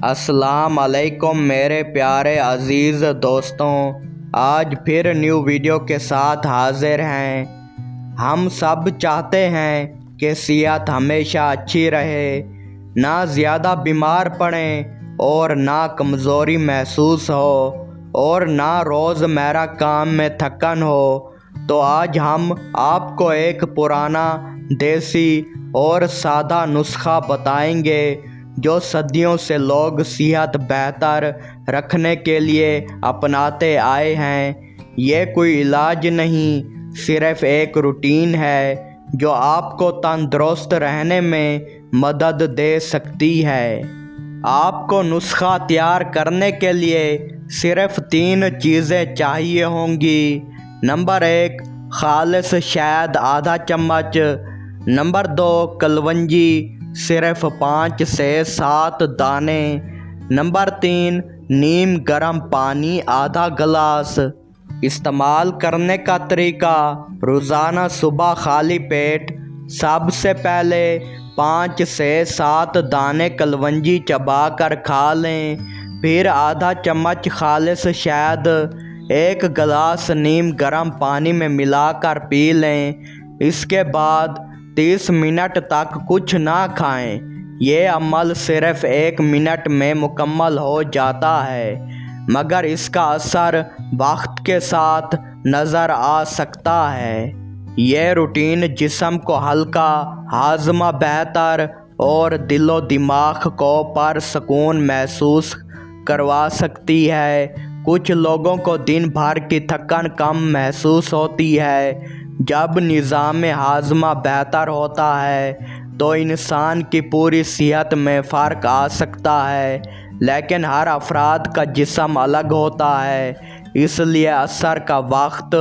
السلام علیکم میرے پیارے عزیز دوستوں، آج پھر نیو ویڈیو کے ساتھ حاضر ہیں۔ ہم سب چاہتے ہیں کہ صحت ہمیشہ اچھی رہے، نہ زیادہ بیمار پڑیں اور نہ کمزوری محسوس ہو اور نہ روزمرہ کام میں تھکن ہو۔ تو آج ہم آپ کو ایک پرانا، دیسی اور سادہ نسخہ بتائیں گے جو صدیوں سے لوگ صحت بہتر رکھنے کے لیے اپناتے آئے ہیں۔ یہ کوئی علاج نہیں، صرف ایک روٹین ہے جو آپ کو تندرست رہنے میں مدد دے سکتی ہے۔ آپ کو نسخہ تیار کرنے کے لیے صرف 3 چیزیں چاہیے ہوں گی۔ نمبر 1، خالص شہد آدھا چمچ۔ نمبر 2، کلونجی صرف 5 سے 7 دانے۔ نمبر 3، نیم گرم پانی آدھا گلاس۔ استعمال کرنے کا طریقہ: روزانہ صبح خالی پیٹ سب سے پہلے 5 سے 7 دانے کلونجی چبا کر کھا لیں، پھر آدھا چمچ خالص شہد 1 گلاس نیم گرم پانی میں ملا کر پی لیں۔ اس کے بعد 30 منٹ تک کچھ نہ کھائیں۔ یہ عمل صرف 1 منٹ میں مکمل ہو جاتا ہے، مگر اس کا اثر وقت کے ساتھ نظر آ سکتا ہے۔ یہ روٹین جسم کو ہلکا، ہاضمہ بہتر اور دل و دماغ کو پرسکون محسوس کروا سکتی ہے۔ کچھ لوگوں کو دن بھر کی تھکن کم محسوس ہوتی ہے۔ جب نظام ہاضمہ بہتر ہوتا ہے تو انسان کی پوری صحت میں فرق آ سکتا ہے، لیکن ہر افراد کا جسم الگ ہوتا ہے، اس لیے اثر کا وقت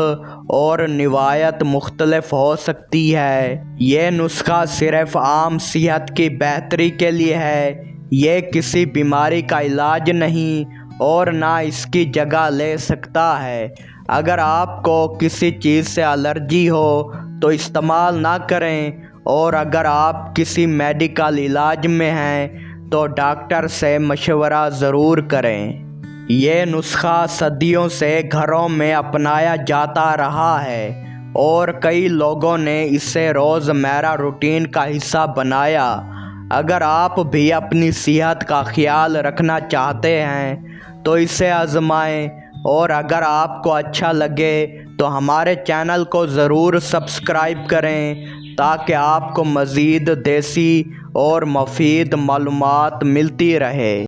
اور نوعیت مختلف ہو سکتی ہے۔ یہ نسخہ صرف عام صحت کی بہتری کے لیے ہے، یہ کسی بیماری کا علاج نہیں اور نہ اس کی جگہ لے سکتا ہے۔ اگر آپ کو کسی چیز سے الرجی ہو تو استعمال نہ کریں، اور اگر آپ کسی میڈیکل علاج میں ہیں تو ڈاکٹر سے مشورہ ضرور کریں۔ یہ نسخہ صدیوں سے گھروں میں اپنایا جاتا رہا ہے اور کئی لوگوں نے اسے روزمرہ روٹین کا حصہ بنایا۔ اگر آپ بھی اپنی صحت کا خیال رکھنا چاہتے ہیں تو اسے آزمائیں، اور اگر آپ کو اچھا لگے تو ہمارے چینل کو ضرور سبسکرائب کریں تاکہ آپ کو مزید دیسی اور مفید معلومات ملتی رہے۔